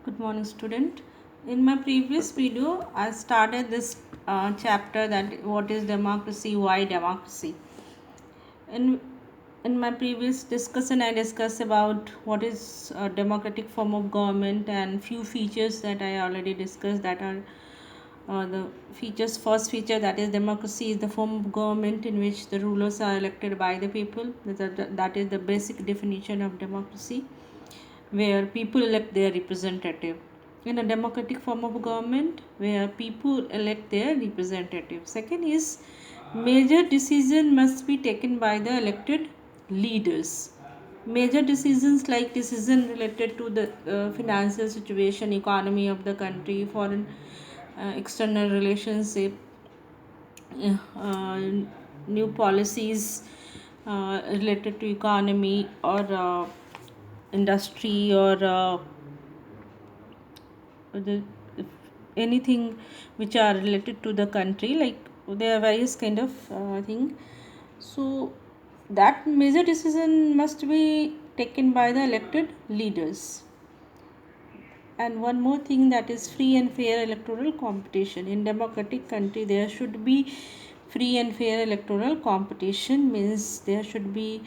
Good morning, student. In my previous video, I started this chapter that what is democracy, why democracy. In in my previous discussion, I discussed about what is a democratic form of government and few features that I already discussed that are the features. First feature, that is democracy is the form of government in which the rulers are elected by the people. That is the basic definition of democracy, where people elect their representative. In a democratic form of government, where people elect their representative. Second is major decision must be taken by the elected leaders. Major decisions like decision related to the financial situation, economy of the country, foreign external relationship, uh, new policies related to economy or industry or the anything which are related to the country, like there are various kind of thing. So that major decision must be taken by the elected leaders. And one more thing, that is free and fair electoral competition. In democratic country there should be free and fair electoral competition, means there should be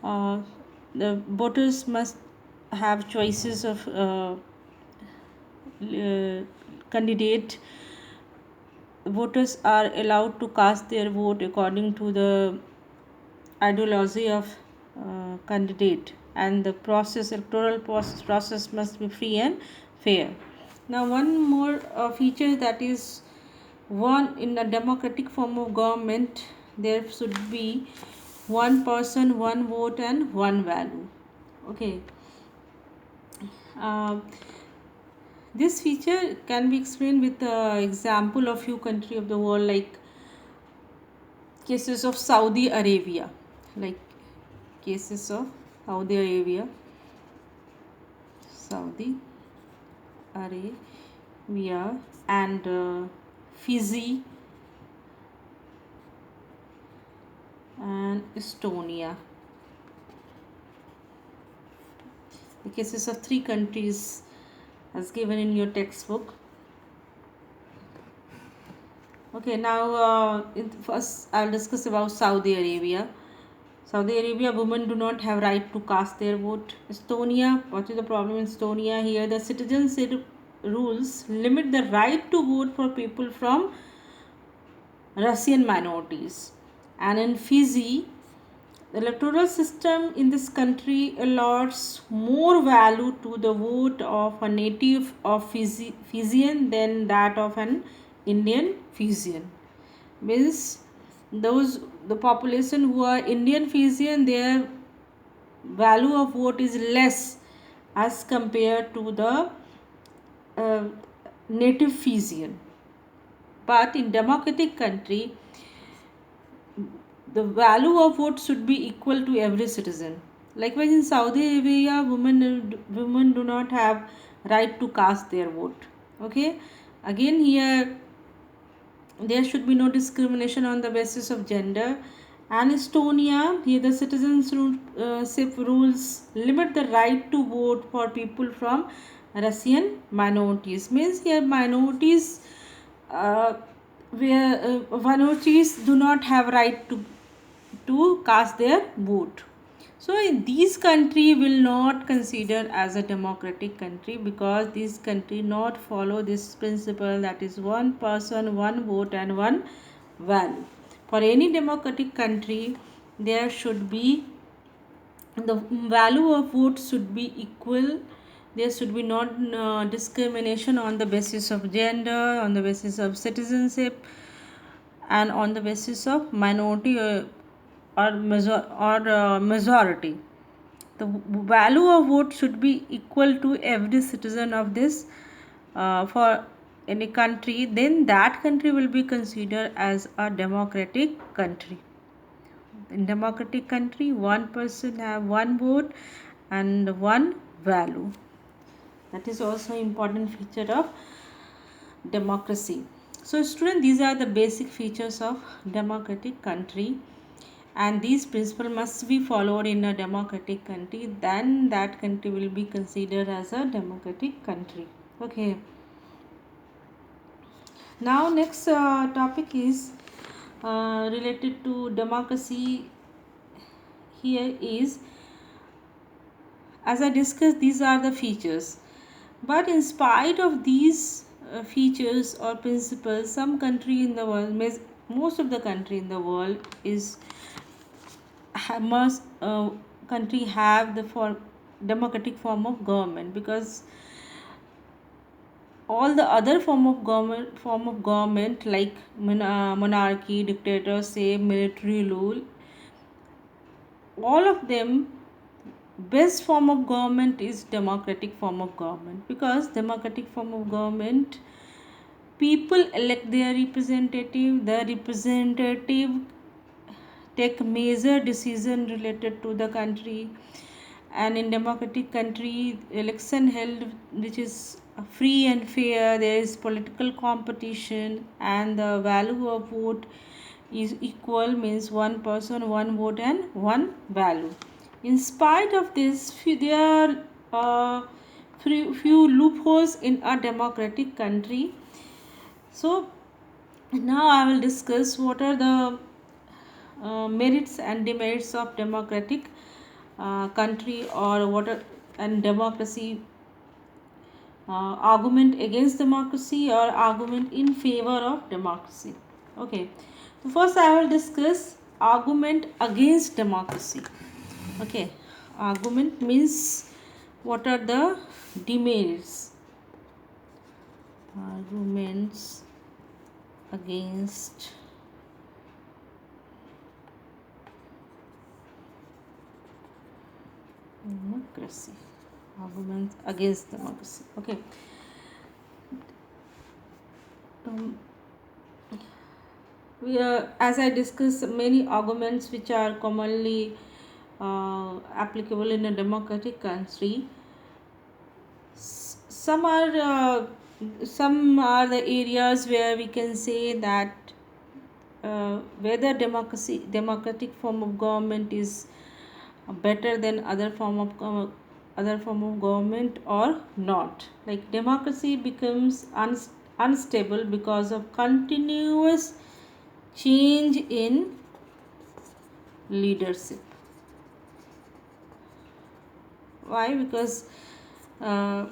the voters must have choices of candidate. Voters are allowed to cast their vote according to the ideology of candidate, and the electoral process must be free and fair. Now one more feature, that is one in a democratic form of government there should be one person, one vote and one value. Okay. uh, this feature can be explained with the example of few country of the world, like cases of Saudi Arabia, like cases of Saudi Arabia, Saudi Arabia and Fiji and Estonia. The cases of three countries as given in your textbook. Okay, now first I'll discuss about Saudi Arabia. Saudi Arabia, women do not have right to cast their vote. Estonia, what is the problem in Estonia? Here the citizenship rules limit the right to vote for people from Russian minorities. And in Fiji, the electoral system in this country allots more value to the vote of a native of Fijian than that of an Indian Fijian. Means those the population who are Indian Fijian, their value of vote is less as compared to the uh, native Fijian. But in democratic country, the value of vote should be equal to every citizen. Likewise, in Saudi Arabia, women do not have right to cast their vote. Okay, again here there should be no discrimination on the basis of gender. And Estonia, here the citizenship rules limit the right to vote for people from Russian minorities. Means here uh, minorities do not have right to cast their vote. So these country will not consider as a democratic country, because this country not follow this principle, that is one person, one vote and one value. For any democratic country, there should be the value of vote should be equal. There should be not discrimination on the basis of gender, on the basis of citizenship, and on the basis of minority or majority. The value of vote should be equal to every citizen of this for any country, then that country will be considered as a democratic country. In democratic country, one person have one vote and one value. That is also important feature of democracy. So student, these are the basic features of democratic country. and these principles must be followed in a democratic country, then that country will be considered as a democratic country. Okay, now next topic is related to democracy. Here is, as I discussed, these are the features, but in spite of these features or principles, some country in the world, most of the country in the world is must country have the for democratic form of government, because all the other form of government like monarchy, dictatorship, military rule, all of them, best form of government is democratic form of government, because democratic form of government, people elect their representative, the representative take major decision related to the country, and in democratic country election held which is free and fair, there is political competition, and the value of vote is equal, means one person one vote and one value. In spite of this, there are few loopholes in a democratic country. So now I will discuss what are the merits and demerits of democratic country, or what are, and democracy, argument against democracy or argument in favor of democracy. Okay, so first I will discuss argument against democracy. Okay, argument means what are the demerits. Arguments against democracy. Arguments against democracy. Okay. Um, as I discussed, many arguments which are commonly applicable in a democratic country. Some are the areas where we can say that whether democratic form of government is better than other form of government or not. Like democracy becomes unstable because of continuous change in leadership. Why? Because uh,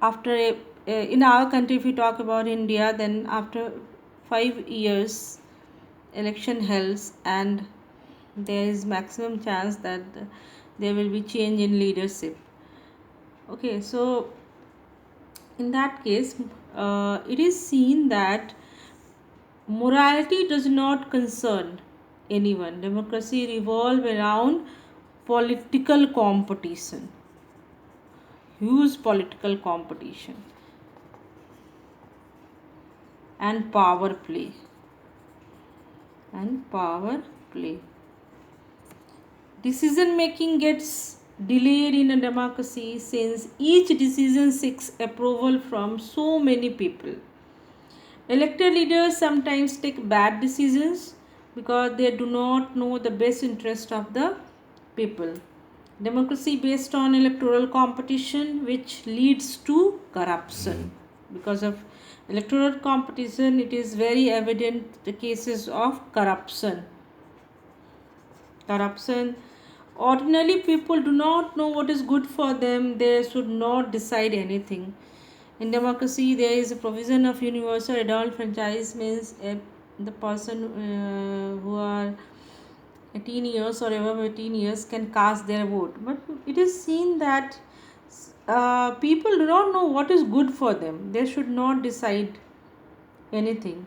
after in our country, if we talk about India, then after 5 years election held, and there is maximum chance that there will be change in leadership. Okay, so in that case, it is seen that morality does not concern anyone. Democracy revolve around political competition, huge political competition, and power play. Decision making gets delayed in a democracy since each decision seeks approval from so many people. Elected leaders sometimes take bad decisions because they do not know the best interest of the people. Democracy based on electoral competition, which leads to corruption. Because of electoral competition, it is very evident the cases of corruption. Ordinarily, people do not know what is good for them, they should not decide anything. In democracy, there is a provision of universal adult franchise, means the person who are 18 years or above 18 years can cast their vote. But it is seen that people do not know what is good for them. They should not decide anything.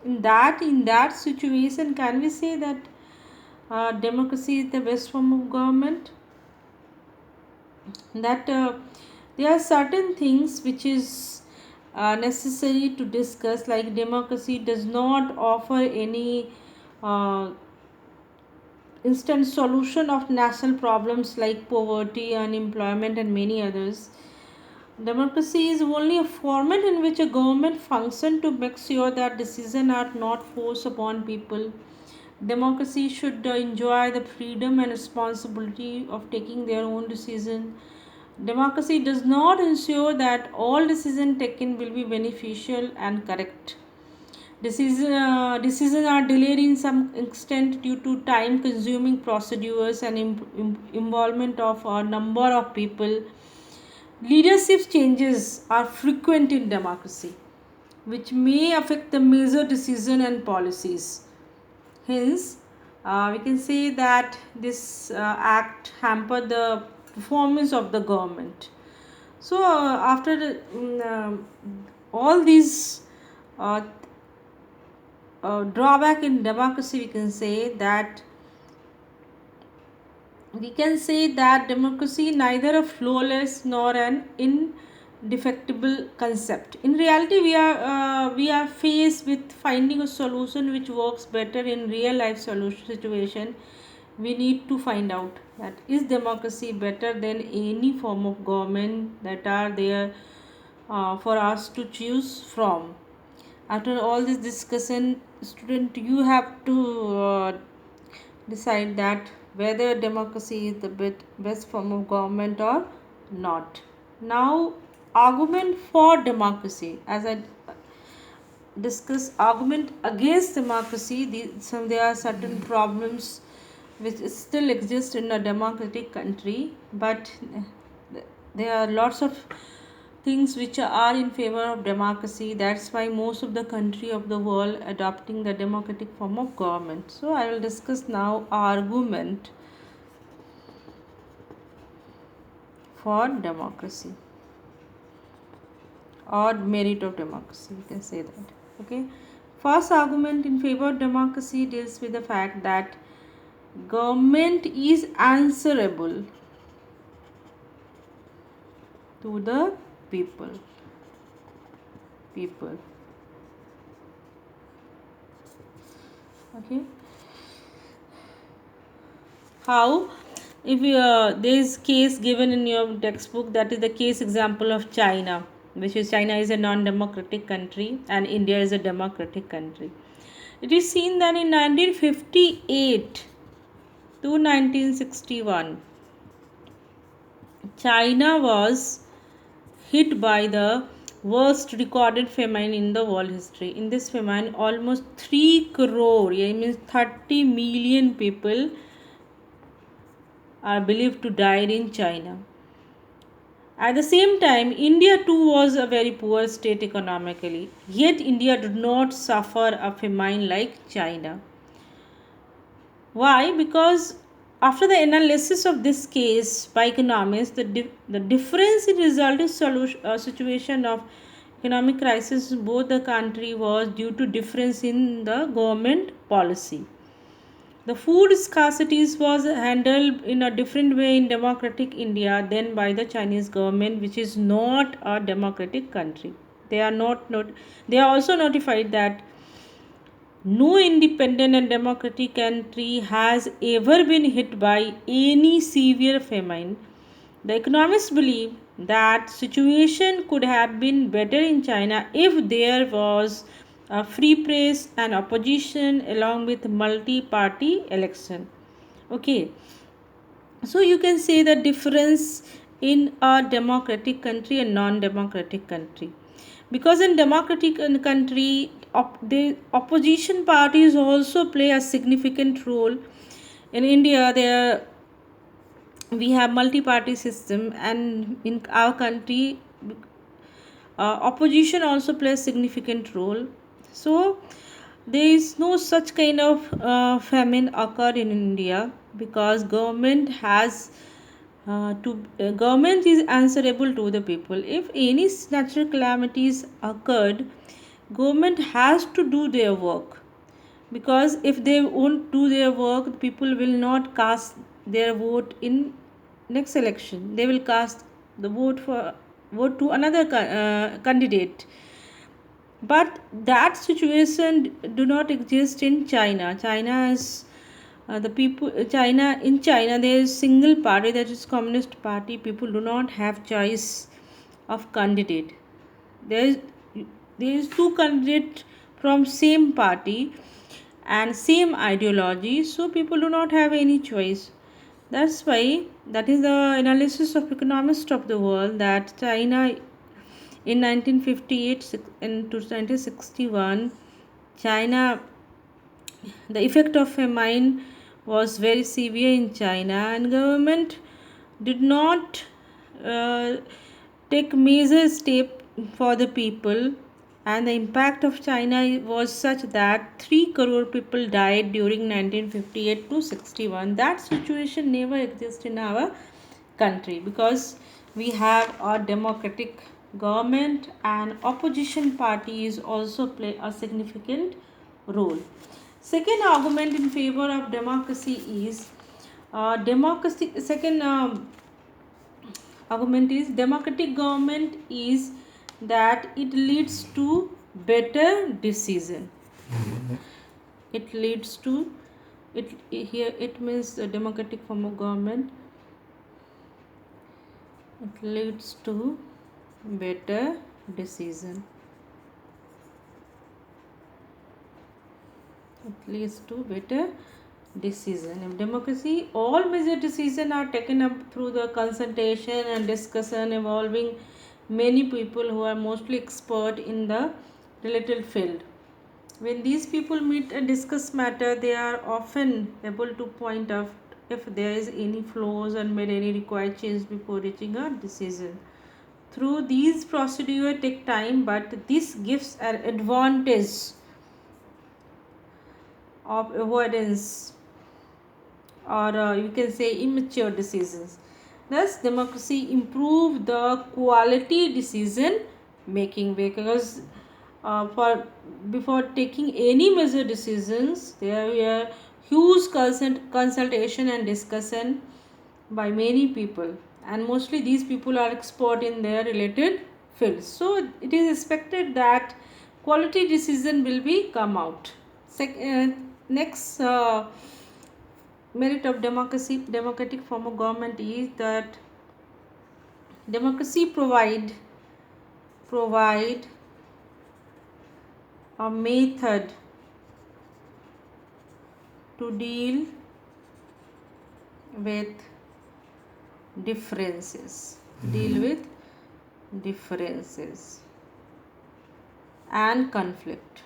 In that situation, can we say that democracy is the best form of government? That there are certain things which is necessary to discuss, like democracy does not offer any uh, instant solution of national problems like poverty, unemployment, and many others. Democracy is only a format in which a government functions to make sure that decisions are not forced upon people. Democracy should enjoy the freedom and responsibility of taking their own decision. Democracy does not ensure that all decisions taken will be beneficial and correct. Decisions are delayed in some extent due to time consuming procedures and involvement of a number of people. Leadership changes are frequent in democracy, which may affect the major decision and policies. Hence, we can say that this act hampered the performance of the government. So, after all these uh, drawback in democracy, we can say that democracy neither a flawless nor an indefectible concept. In reality, we are faced with finding a solution which works better in real life solution situation. We need to find out that is democracy better than any form of government that are there for us to choose from. After all this discussion, student, you have to decide that whether democracy is the best form of government or not. Now, argument for democracy. As I discuss argument against democracy, there are certain problems which still exist in a democratic country, but there are lots of things which are in favor of democracy. That's why most of the country of the world adopting the democratic form of government. So I will discuss now argument for democracy or merit of democracy, we can say that. Okay, first argument in favor of democracy deals with the fact that government is answerable to the people. Okay, how? If there is case given in your textbook, that is the case example of China, which is China is a non-democratic country and India is a democratic country. It is seen that in 1958 to 1961, China was hit by the worst recorded famine in the world history. In this famine, almost 3 crore, it means 30 million people are believed to die in China. At the same time, India too was a very poor state economically. Yet, India did not suffer a famine like China. Why? Because after the analysis of this case by economists, the difference in resulting situation of economic crisis in both the country was due to difference in the government policy. The food scarcities was handled in a different way in democratic India than by the Chinese government, which is not a democratic country. They are they are also notified that no independent and democratic country has ever been hit by any severe famine. The economists believe that situation could have been better in China if there was a free press and opposition along with multi-party election. Okay, so you can say the difference in a democratic country and non-democratic country, because in democratic country the opposition parties also play a significant role. In India there we have multi-party system, and in our country opposition also plays significant role. So there is no such kind of famine occurred in India, because government is answerable to the people. If any natural calamities occurred, government has to do their work, because if they won't do their work, people will not cast their vote in next election. They will cast the vote to another candidate. But that situation do not exist in China is the people China there is single party, that is Communist Party. People do not have choice of candidate. There is there is two candidates from same party and same ideology, so people do not have any choice. That's why that is the analysis of economists of the world that China in 1958 and to 1961, China, the effect of famine was very severe in China, and government did not uh, take major step for the people, and the impact of China was such that 3 crore people died during 1958 to 61. That situation never exists in our country because we have a democratic government, and opposition parties also play a significant role. Second argument in favor of democracy is democracy. Second argument is democratic government is that it leads to better decision. It leads to it here it means the democratic form of government. It leads to better decision. It leads to better decision. In democracy, all major decisions are taken up through the consultation and discussion involving many people who are mostly expert in the related field. When these people meet and discuss matter, they are often able to point out if there is any flaws and made any required change before reaching a decision. Through these procedures take time, but this gives an advantage of avoidance, or you can say immature decisions. Thus, democracy improve the quality decision making because for before taking any major decisions, there were huge consultation and discussion by many people, and mostly these people are expert in their related fields. So it is expected that quality decision will be come out. Next merit of democratic form of government is that democracy provide a method to deal with differences and conflicts.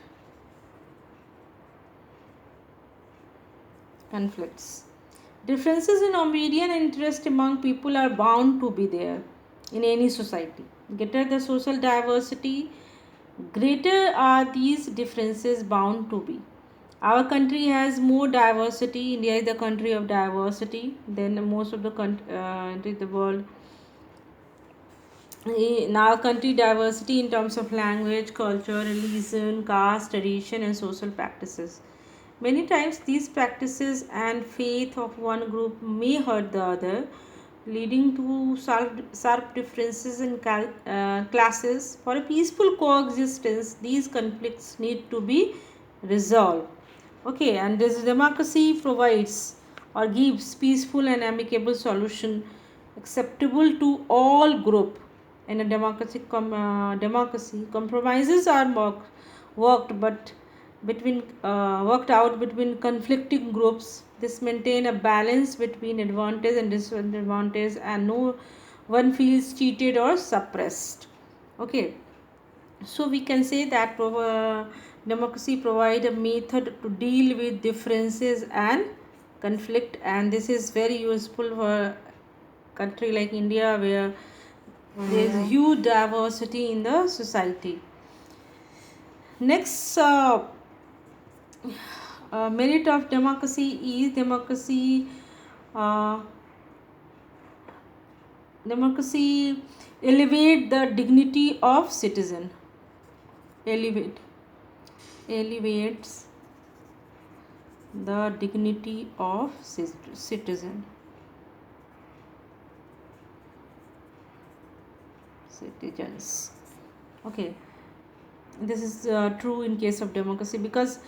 Differences in opinion and interest among people are bound to be there in any society. Greater the social diversity, greater are these differences bound to be. Our country has more diversity. India is the country of diversity than most of the country in the world. In our country, diversity in terms of language, culture, religion, caste, tradition, and social practices. Many times, these practices and faith of one group may hurt the other, leading to sharp differences in classes. For a peaceful coexistence, these conflicts need to be resolved. Okay, and this democracy provides or gives peaceful and amicable solution acceptable to all group. In a democracy, compromises are worked but worked out between conflicting groups. This maintain a balance between advantage and disadvantage, and no one feels cheated or suppressed. Okay, so we can say that democracy provide a method to deal with differences and conflict, and this is very useful for a country like India where there is huge diversity in the society. Next merit of democracy is uh, democracy elevate the dignity of citizen. Elevates the dignity of citizens. Okay, this is true in case of democracy because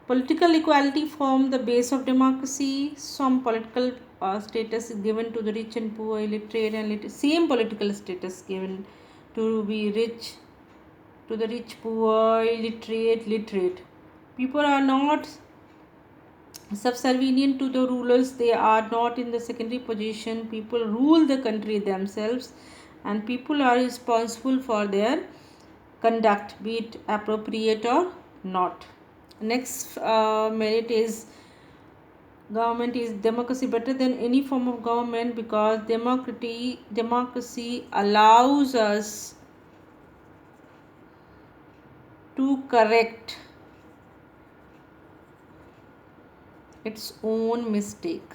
political equality form the base of democracy. Some political status is given to the rich and poor, illiterate and same political status given to be rich, to the rich, poor, illiterate, literate. People are not subservient to the rulers, they are not in the secondary position. People rule the country themselves, and people are responsible for their conduct, be it appropriate or not. Next merit is government is democracy better than any form of government, because democracy allows us to correct its own mistake.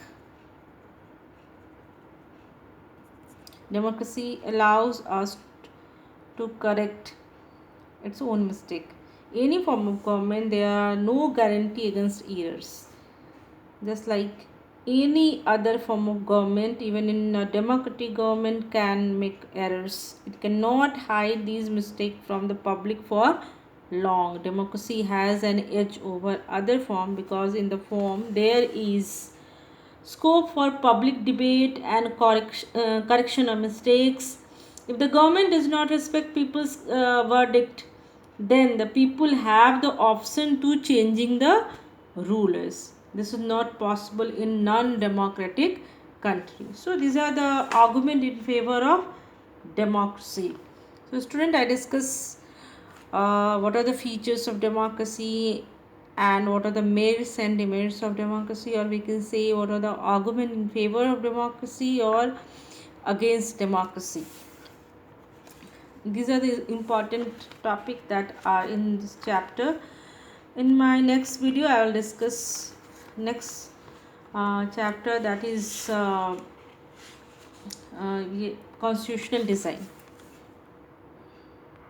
Democracy allows us to correct its own mistake. Any form of government, there are no guarantee against errors. Just like any other form of government, even in a democratic government can make errors. It cannot hide these mistakes from the public for long. Democracy has an edge over other form, because in the form there is scope for public debate and correction of mistakes. If the government does not respect people's verdict, then the people have the option to changing the rulers. This is not possible in non-democratic country. So these are the argument in favor of democracy. So student, I discuss what are the features of democracy and what are the merits and demerits of democracy, or we can say what are the argument in favor of democracy or against democracy. These are the important topics that are in this chapter. In my next video I will discuss next chapter, that is constitutional design.